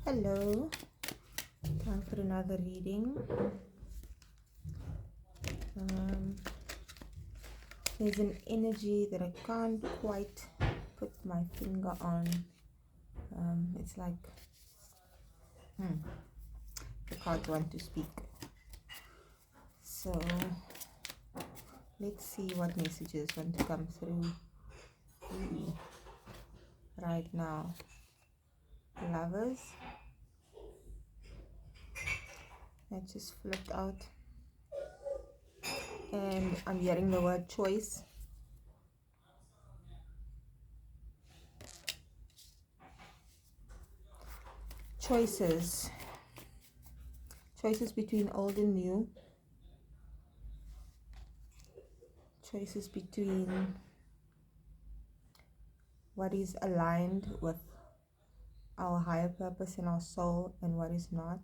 Hello, time for another reading. There's an energy that I can't quite put my finger on. It's like the cards want to speak. So let's see what messages want to come through right now. Lovers, that just flipped out, and I'm hearing the word choice. Choices between old and new, choices between what is aligned with our higher purpose in our soul and what is not.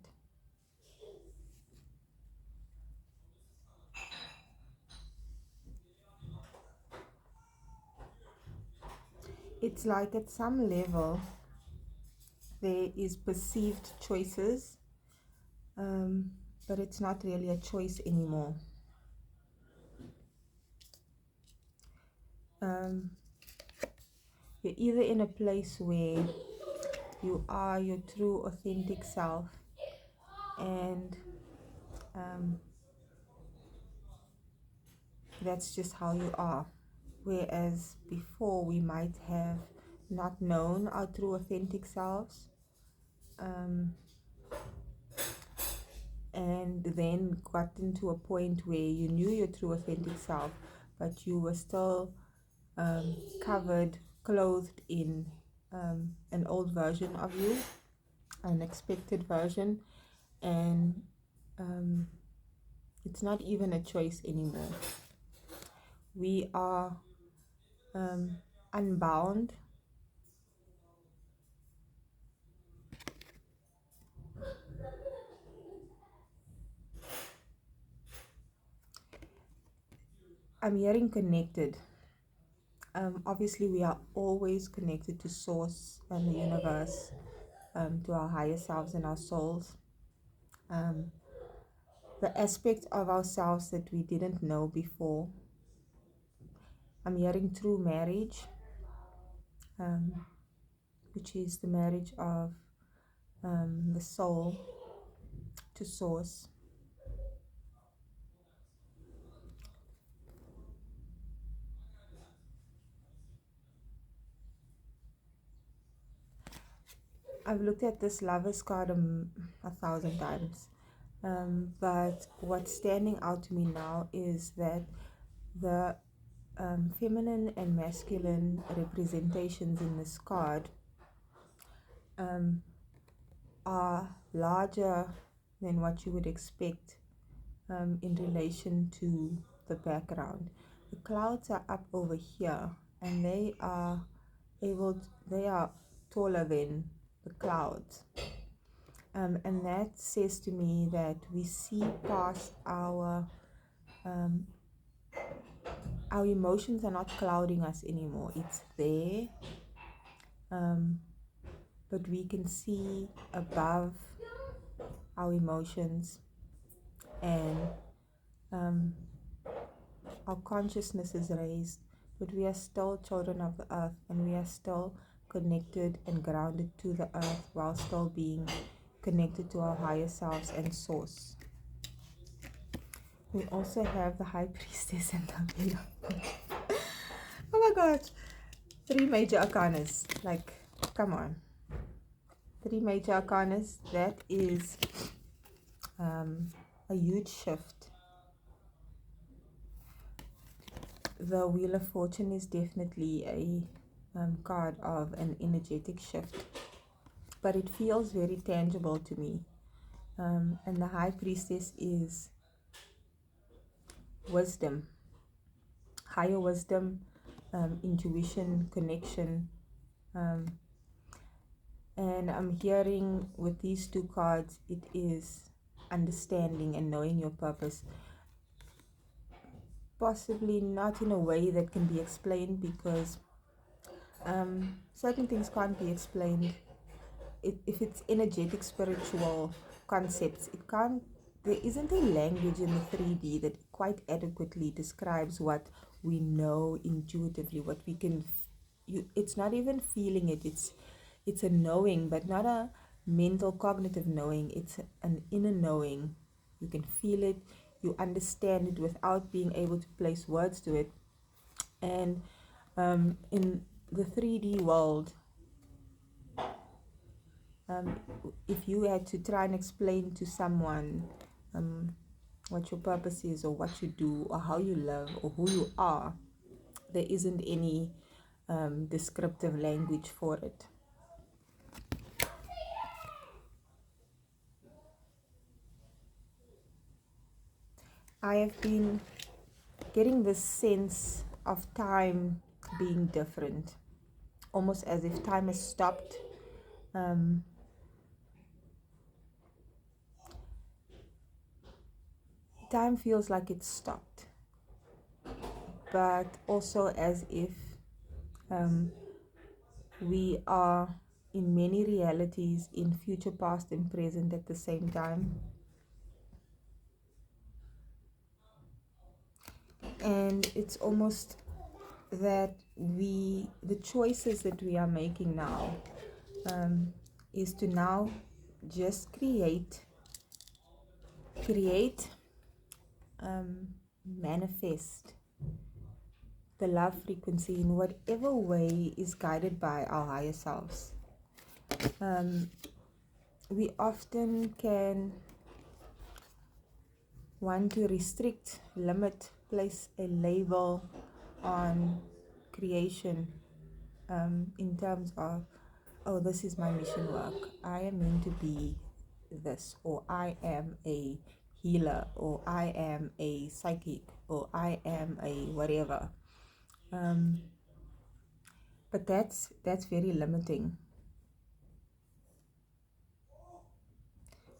It's like at some level there is perceived choices, but it's not really a choice anymore. You're either in a place where you are your true authentic self and that's just how you are, whereas before we might have not known our true authentic selves, and then gotten to a point where you knew your true authentic self, but you were still covered, clothed in an old version of you, an expected version, and it's not even a choice anymore. We are unbound. I'm hearing connected. Obviously, we are always connected to Source and the universe, to our higher selves and our souls. The aspect of ourselves that we didn't know before. I'm hearing true marriage, which is the marriage of the soul to Source. I've looked at this Lover's card 1,000 times, but what's standing out to me now is that the feminine and masculine representations in this card are larger than what you would expect in relation to the background. The clouds are up over here, and they are taller than the clouds, and that says to me that we see past our emotions are not clouding us anymore. It's there, but we can see above our emotions, and our consciousness is raised, but we are still children of the earth, and we are still connected and grounded to the earth while still being connected to our higher selves and Source. We also have the High Priestess and the Veil. Oh my gosh, 3 major arcanas. Like, come on. 3 major arcanas. That is a huge shift. The Wheel of Fortune is definitely a card of an energetic shift, but it feels very tangible to me. And the High Priestess is wisdom, higher wisdom, intuition, connection, and I'm hearing with these 2 cards, it is understanding and knowing your purpose. Possibly not in a way that can be explained, because certain things can't be explained if it's energetic spiritual concepts, there isn't a language in the 3D that quite adequately describes what we know intuitively, what we can it's not even feeling it, it's a knowing, but not a mental cognitive knowing. It's an inner knowing. You can feel it, you understand it without being able to place words to it. And in the 3D world, if you had to try and explain to someone what your purpose is, or what you do, or how you live, or who you are, there isn't any descriptive language for it. I have been getting this sense of time being different, almost as if time has stopped. Time feels like it's stopped, but also as if we are in many realities, in future, past, and present at the same time. And it's almost that the choices that we are making now is to now just create, manifest the love frequency in whatever way is guided by our higher selves. We often can want to restrict, limit, place a label on creation in terms of, oh, this is my mission work. I am meant to be this, or I am a healer, or I am a psychic, or I am a whatever. But that's very limiting.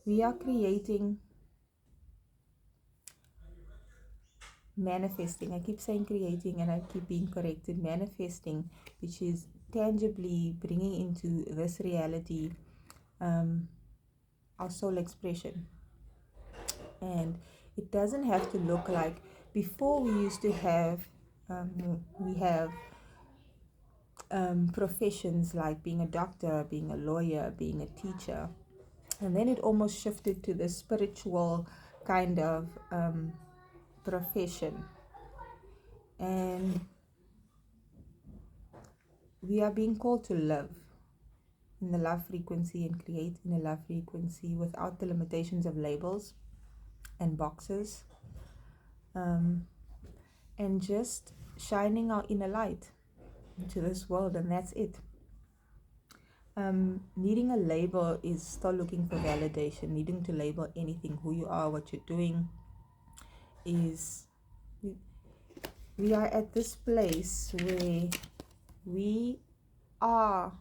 We are creating, manifesting. I keep saying creating and I keep being corrected. Manifesting, which is tangibly bringing into this reality our soul expression. And it doesn't have to look like, before we used to have professions like being a doctor, being a lawyer, being a teacher, and then it almost shifted to the spiritual kind of profession. And we are being called to live in the love frequency and create in a love frequency without the limitations of labels and boxes, and just shining our inner light into this world, and that's it. Needing a label is still looking for validation. Needing to label anything, who you are, what you're doing, is we are at this place where we are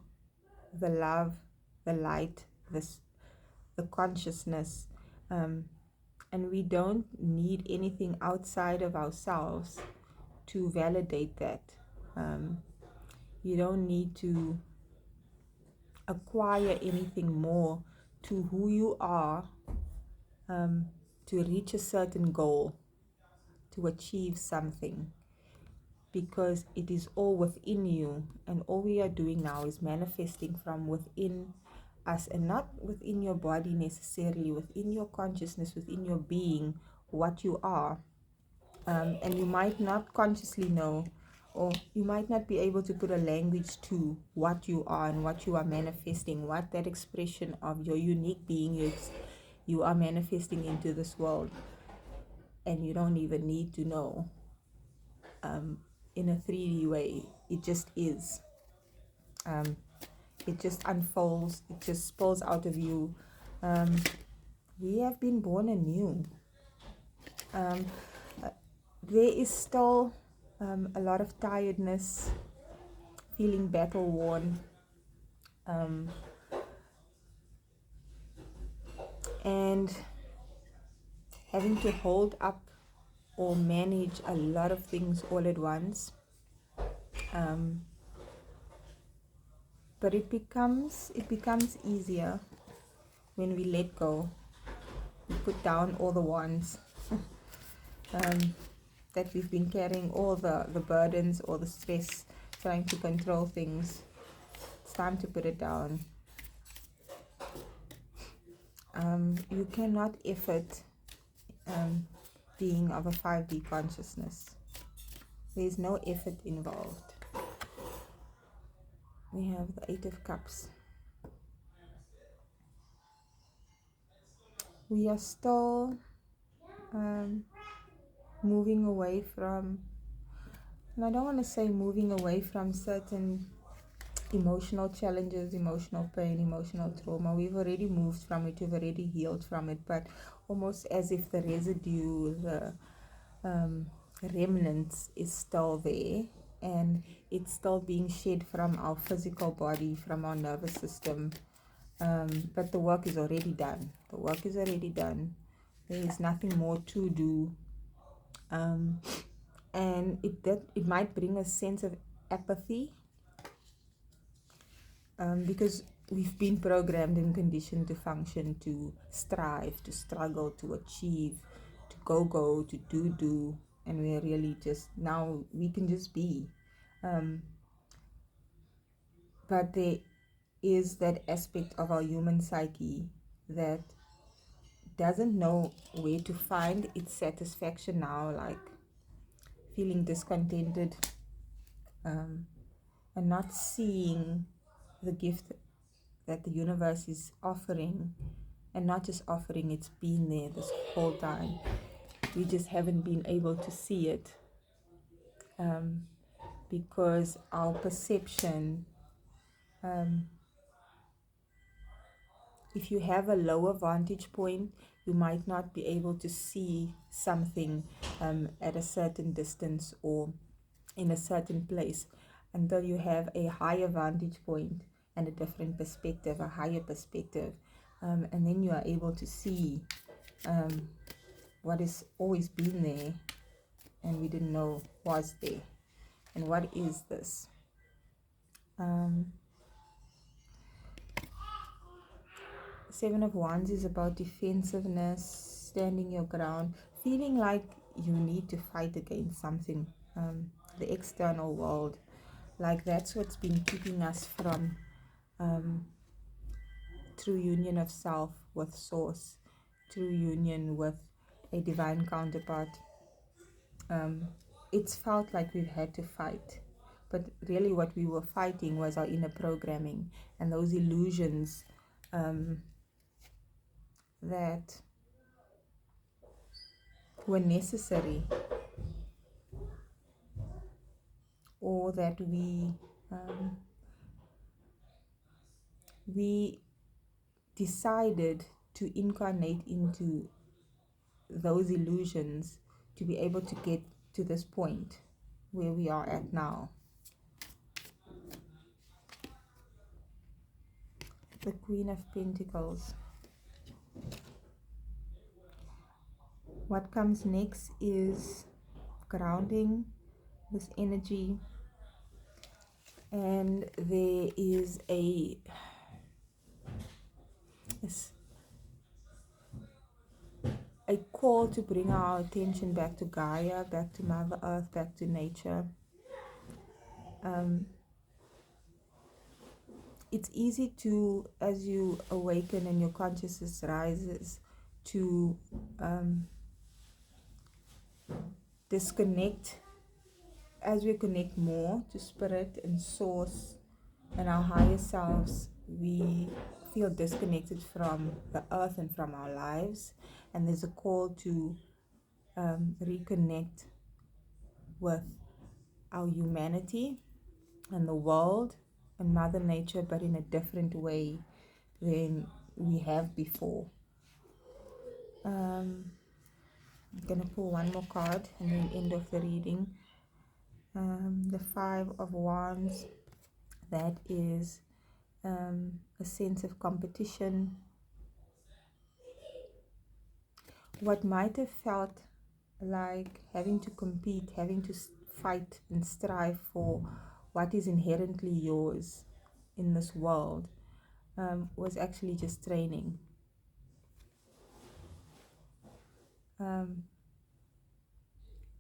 the love, the light, the consciousness, and we don't need anything outside of ourselves to validate that. You don't need to acquire anything more to who you are to reach a certain goal, to achieve something, because it is all within you, and all we are doing now is manifesting from within us, and not within your body necessarily, within your consciousness, within your being, what you are. And you might not consciously know, or you might not be able to put a language to what you are and what you are manifesting, what that expression of your unique being is, you are manifesting into this world. And you don't even need to know in a 3D way. It just is. It just unfolds, it just spills out of you. We have been born anew. There is still a lot of tiredness, feeling battle worn, and having to hold up or manage a lot of things all at once. But it becomes easier when we let go. We put down all the wands that we've been carrying, all the burdens, all the stress, trying to control things. It's time to put it down. You cannot effort being of a 5D consciousness. There's no effort involved. We have the Eight of Cups. We are still moving away from, and I don't want to say moving away from certain emotional challenges, emotional pain, emotional trauma. We've already moved from it, we've already healed from it, but almost as if the residue, the remnants is still there, and it's still being shed from our physical body, from our nervous system. But the work is already done. The work is already done. There is nothing more to do. And it might bring a sense of apathy, because we've been programmed and conditioned to function, to strive, to struggle, to achieve, to go, to do, and we're really just, now we can just be. But there is that aspect of our human psyche that doesn't know where to find its satisfaction now, like feeling discontented, and not seeing the gift that the universe is offering, and not just offering, it's been there this whole time. We just haven't been able to see it, because our perception, if you have a lower vantage point, you might not be able to see something at a certain distance or in a certain place until you have a higher vantage point and a different perspective, a higher perspective, and then you are able to see what has always been there and we didn't know was there. And what is this? Seven of Wands is about defensiveness, standing your ground, feeling like you need to fight against something, the external world. Like that's what's been keeping us from true union of self with source, true union with a divine counterpart. It's felt like we've had to fight, but really what we were fighting was our inner programming and those illusions that were necessary, or that we decided to incarnate into those illusions to be able to get to this point where we are at now. The Queen of Pentacles. What comes next is grounding this energy, and there is a call to bring our attention back to Gaia, back to Mother Earth, back to nature. It's easy to, as you awaken and your consciousness rises, to disconnect. As we connect more to spirit and source and our higher selves, we feel disconnected from the earth and from our lives, and there's a call to reconnect with our humanity and the world and Mother Nature, but in a different way than we have before. I'm gonna pull one more card and then end of the reading. The Five of Wands. That is a sense of competition. What might have felt like having to compete, having to fight and strive for what is inherently yours, in this world was actually just training.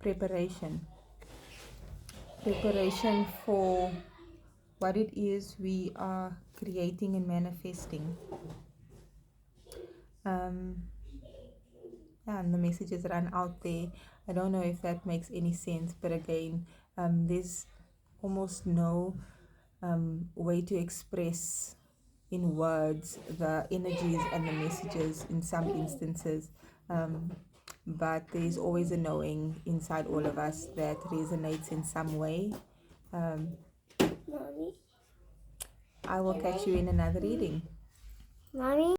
Preparation for what it is we are creating and manifesting. And the messages run out there. I don't know if that makes any sense, but again, there's almost no way to express in words the energies and the messages in some instances, but there's always a knowing inside all of us that resonates in some way. Mommy. I will catch you in another reading. Mommy.